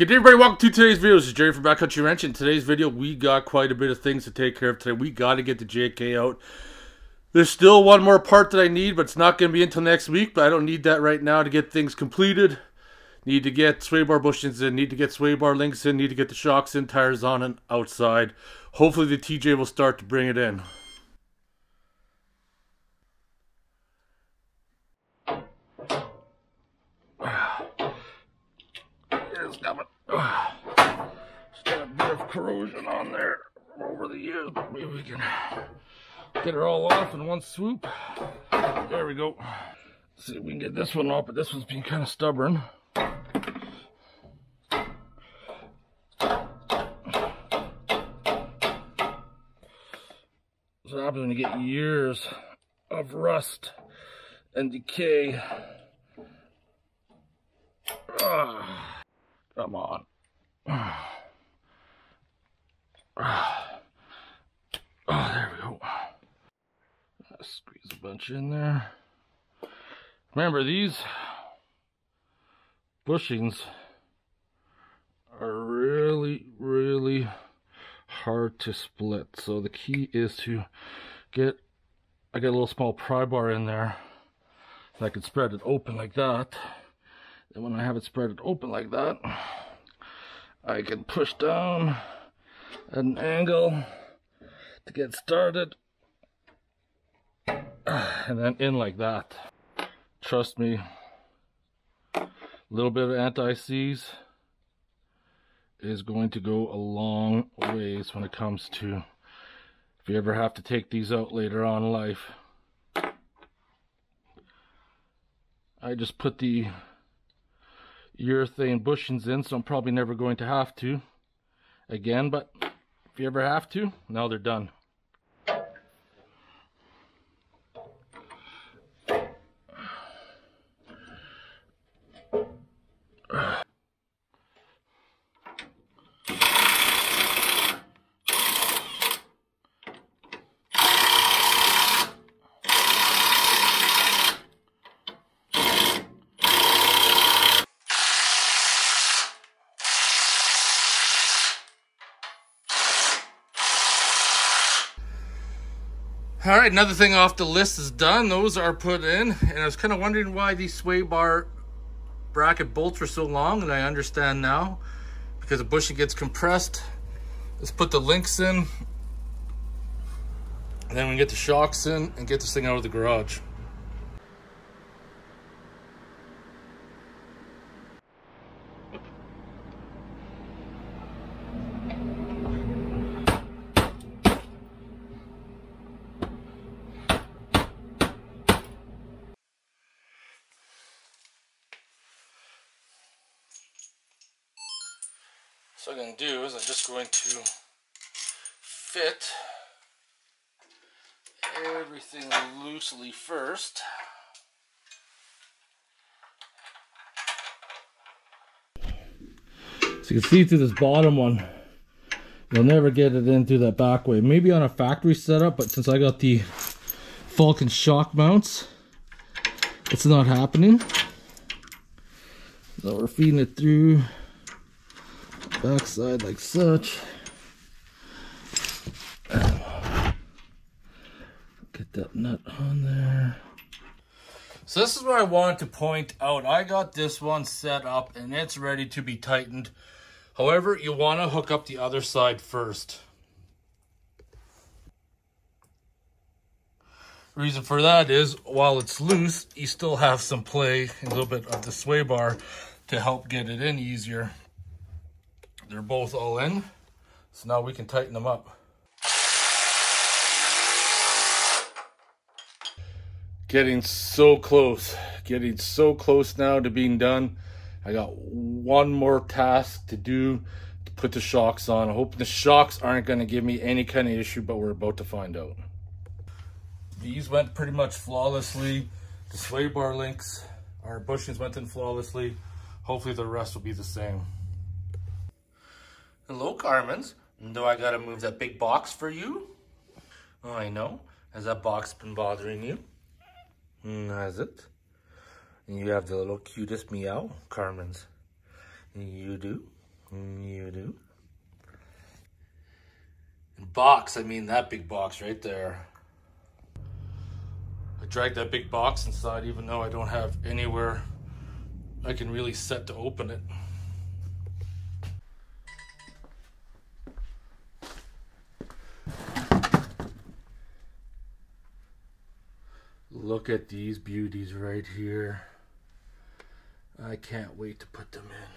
Good day, everybody. Welcome to today's video. This is Jerry from BackCountry Wrench. In today's video, we got quite a bit of things to take care of today. We got to get the JK out. There's still one more part that I need, but it's not going to be until next week. But I don't need that right now to get things completed. Need to get sway bar bushings in. Need to get sway bar links in. Need to get the shocks in, tires on, and outside. Hopefully the TJ will start to bring it in. It's coming. Still a bit of corrosion on there over the years, but maybe we can get it all off in one swoop. There we go. Let's see if we can get this one off, but this one's being kind of stubborn. So what happens when you get years of rust and decay. Come on. There we go. Squeeze a bunch in there. Remember, these bushings are really hard to split. So the key is to I got a little small pry bar in there. So I can spread it open like that. And when I have it spread open like that, I can push down at an angle to get started, and then in like that. Trust me, a little bit of anti-seize is going to go a long ways when it comes to if you ever have to take these out later on in life. I just put the urethane bushings in, so I'm probably never going to have to again, but if you ever have to, now they're done. Alright, another thing off the list is done. Those are put in, and I was kind of wondering why these sway bar bracket bolts were so long, and I understand now. Because the bushing gets compressed. Let's put the links in, and then we can get the shocks in and get this thing out of the garage. So what I'm going to do is I'm just going to fit everything loosely first. So you can see through this bottom one, you'll never get it in through that back way. Maybe on a factory setup, but since I got the Falcon shock mounts, it's not happening. So we're feeding it through backside like such. Get that nut on there. So this is what I wanted to point out. I got this one set up and it's ready to be tightened. However, you want to hook up the other side first. Reason for that is while it's loose, you still have some play, a little bit of the sway bar to help get it in easier. They're both all in, so now we can tighten them up. Getting so close now to being done. I got one more task to do to put the shocks on. I hope the shocks aren't going to give me any kind of issue, but we're about to find out. These went pretty much flawlessly. The sway bar links, our bushings went in flawlessly. Hopefully the rest will be the same. Hello, Carmen's. Do I gotta move that big box for you? Oh, I know. Has that box been bothering you? Has it? And you have the little cutest meow, Carmen's. You do? You do. And box, I mean that big box right there. I dragged that big box inside even though I don't have anywhere I can really set to open it. Look at these beauties right here. I can't wait to put them in.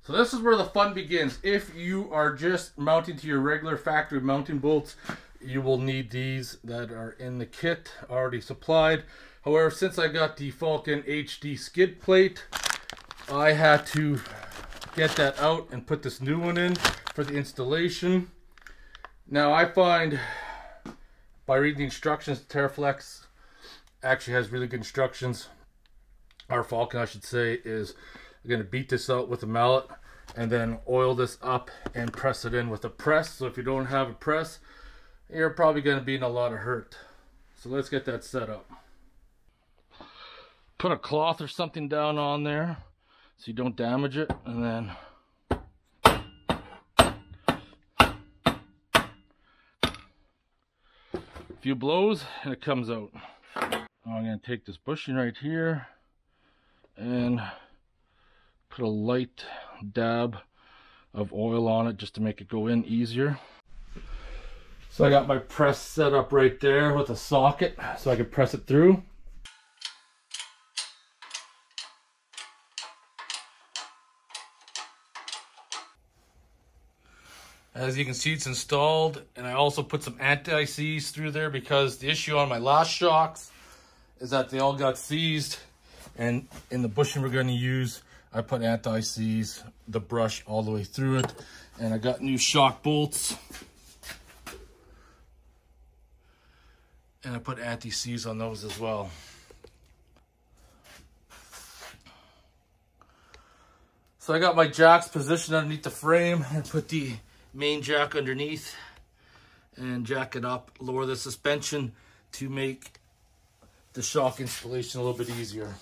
So this is where the fun begins. If you are just mounting to your regular factory mounting bolts, you will need these that are in the kit already supplied. However, since I got the Falcon HD skid plate, I had to get that out and put this new one in for the installation. Now I find by reading the instructions, teraflex actually has really good instructions. Our Falcon, I should say, is going to beat this out with a mallet and then oil this up and press it in with a press. So if you don't have a press, you're probably going to be in a lot of hurt. So let's get that set up. Put a cloth or something down on there so you don't damage it, and then a few blows and it comes out. Now I'm going to take this bushing right here and put a light dab of oil on it just to make it go in easier. So I got my press set up right there with a socket so I can press it through. As you can see, it's installed, and I also put some anti-seize through there because the issue on my last shocks is that they all got seized, and in the bushing we're going to use, I put anti-seize, the brush all the way through it, and I got new shock bolts, and I put anti-seize on those as well. So I got my jacks positioned underneath the frame and put the main jack underneath and jack it up, lower the suspension to make the shock installation a little bit easier.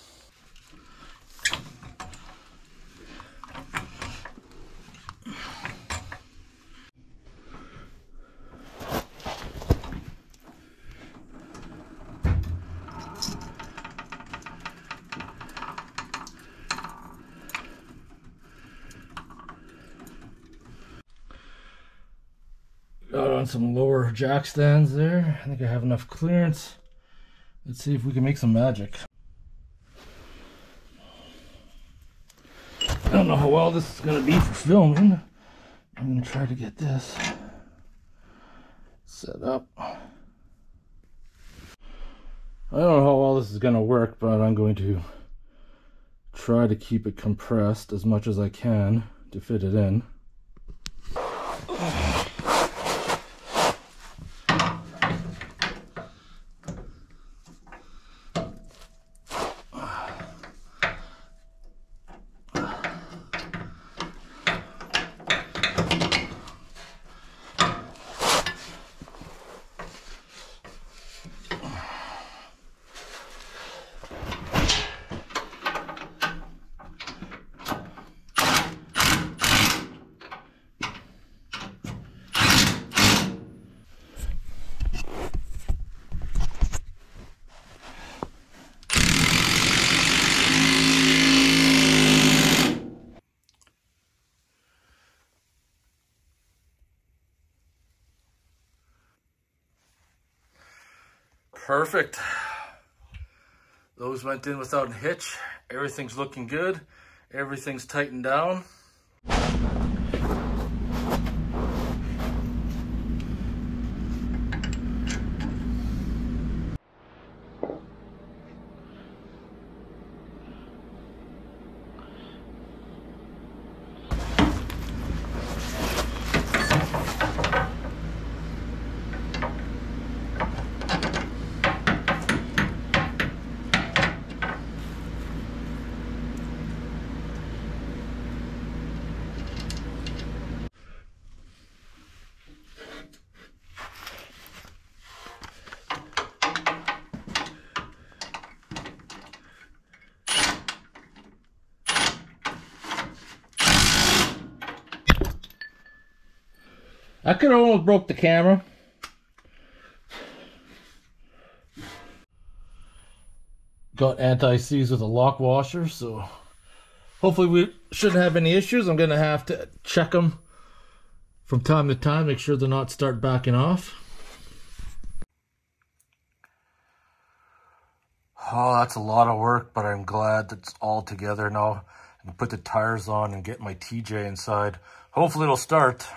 Got on some lower jack stands there. I think I have enough clearance. Let's see if we can make some magic. I don't know how well this is going to be for filming. I'm going to try to get this set up. I don't know how well this is going to work, but I'm going to try to keep it compressed as much as I can to fit it in. Perfect. Those went in without a hitch. Everything's looking good. Everything's tightened down. I could have almost broke the camera. Got anti-seize with a lock washer, so hopefully we shouldn't have any issues. I'm gonna have to check them from time to time, make sure they're not start backing off. Oh, that's a lot of work, but I'm glad that it's all together now. I can put the tires on and get my TJ inside. Hopefully it'll start.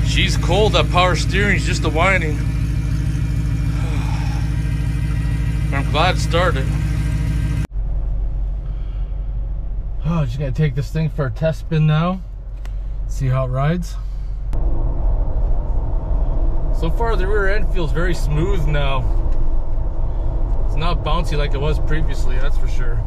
She's cold, that power steering's just a whining. I'm glad it started. Oh, just gonna take this thing for a test spin now. See how it rides. So far the rear end feels very smooth now. It's not bouncy like it was previously, that's for sure.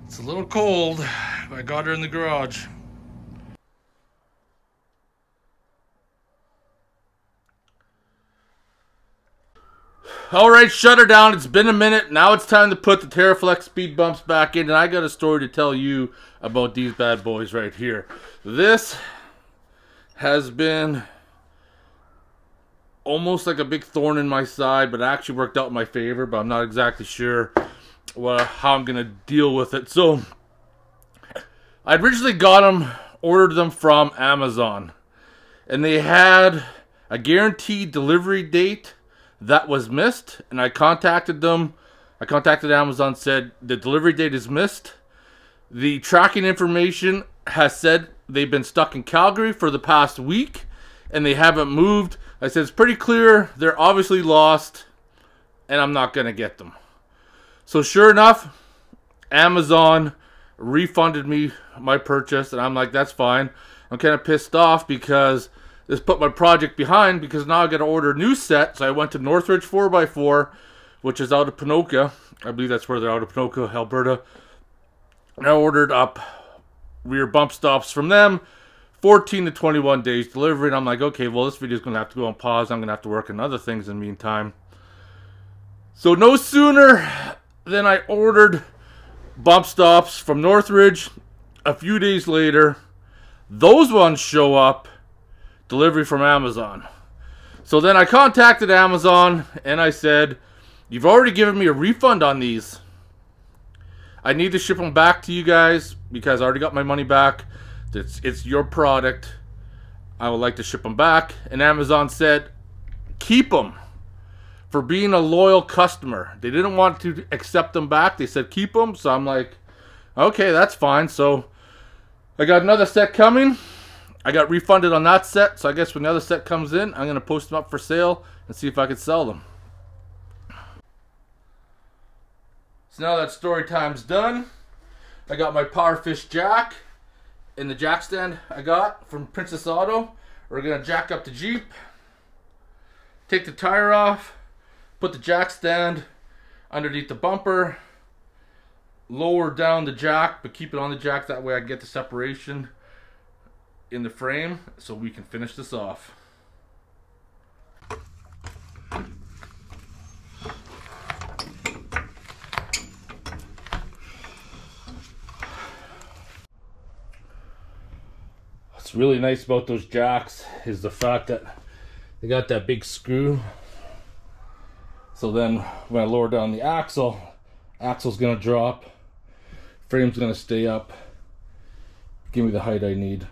It's a little cold, but I got her in the garage. Alright, shut her down. It's been a minute. Now it's time to put the teraflex speed bumps back in, and I got a story to tell you about these bad boys right here. This has been almost like a big thorn in my side, but it actually worked out in my favor, but I'm not exactly sure how I'm gonna deal with it. So I originally ordered them from Amazon, and they had a guaranteed delivery date that was missed, and I contacted them. I contacted Amazon, said the delivery date is missed. The tracking information has said they've been stuck in Calgary for the past week and they haven't moved. I said it's pretty clear they're obviously lost and I'm not gonna get them. So sure enough, Amazon refunded me my purchase, and I'm like, that's fine. I'm kind of pissed off because this put my project behind, because now I got to order a new set. So I went to Northridge 4x4, which is out of Ponoka. I believe that's where they're out of Ponoka, Alberta. And I ordered up rear bump stops from them, 14 to 21 days delivery. And I'm like, okay, well, this video is going to have to go on pause. I'm going to have to work on other things in the meantime. So no sooner than I ordered bump stops from Northridge, a few days later, those ones show up, delivery from Amazon. So then I contacted Amazon and I said, you've already given me a refund on these. I need to ship them back to you guys because I already got my money back. It's your product. I would like to ship them back. And Amazon said, keep them. For being a loyal customer. They didn't want to accept them back. They said keep them. So I'm like, okay, that's fine. So I got another set coming. I got refunded on that set. So I guess when the other set comes in, I'm going to post them up for sale and see if I can sell them. So now that story time's done, I got my Powerfish jack in the jack stand I got from Princess Auto. We're going to jack up the Jeep, take the tire off, put the jack stand underneath the bumper, lower down the jack, but keep it on the jack. That way I get the separation in the frame so we can finish this off. What's really nice about those jacks is the fact that they got that big screw. So then when I lower down the axle's gonna drop, frame's gonna stay up, give me the height I need.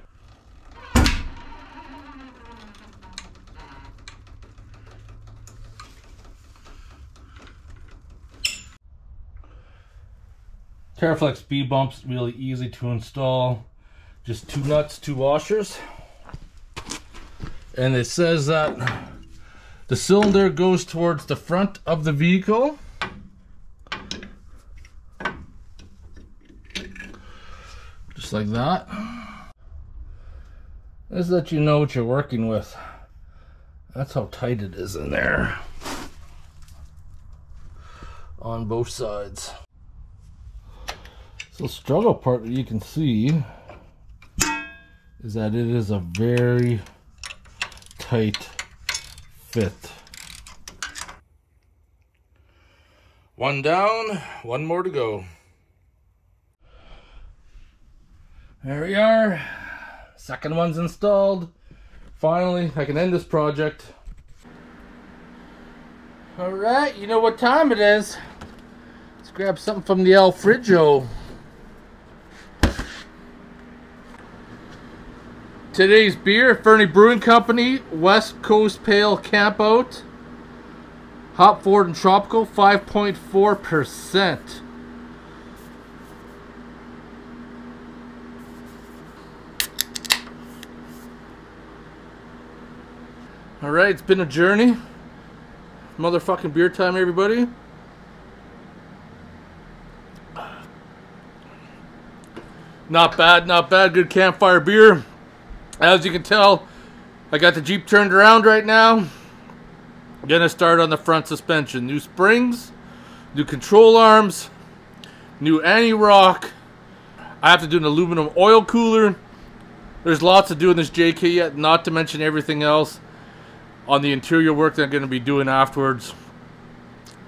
Teraflex speed bumps, really easy to install. Just 2 nuts, 2 washers. And it says that The cylinder goes towards the front of the vehicle. Just like that. Just let you know what you're working with. That's how tight it is in there. On both sides. So the struggle part that you can see is that it is a very tight fit. One down, one more to go. There we are. Second one's installed. Finally, I can end this project. Alright, you know what time it is. Let's grab something from the El Frigo. Today's beer, Fernie Brewing Company, West Coast Pale Campout. Hop forward and tropical, 5.4%. Alright, it's been a journey. Motherfucking beer time, everybody. Not bad, not bad. Good campfire beer. As you can tell, I got the Jeep turned around right now. Gonna start on the front suspension. New springs, new control arms, new anti-rock. I have to do an aluminum oil cooler. There's lots to do in this JKU yet, not to mention everything else on the interior work that I'm going to be doing afterwards.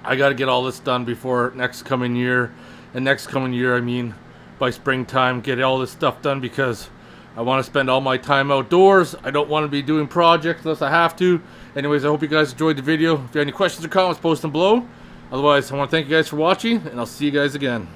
I got to get all this done before next coming year. And next coming year, I mean by springtime, get all this stuff done because I want to spend all my time outdoors. I don't want to be doing projects unless I have to. Anyways, I hope you guys enjoyed the video. If you have any questions or comments, post them below. Otherwise, I want to thank you guys for watching, and I'll see you guys again.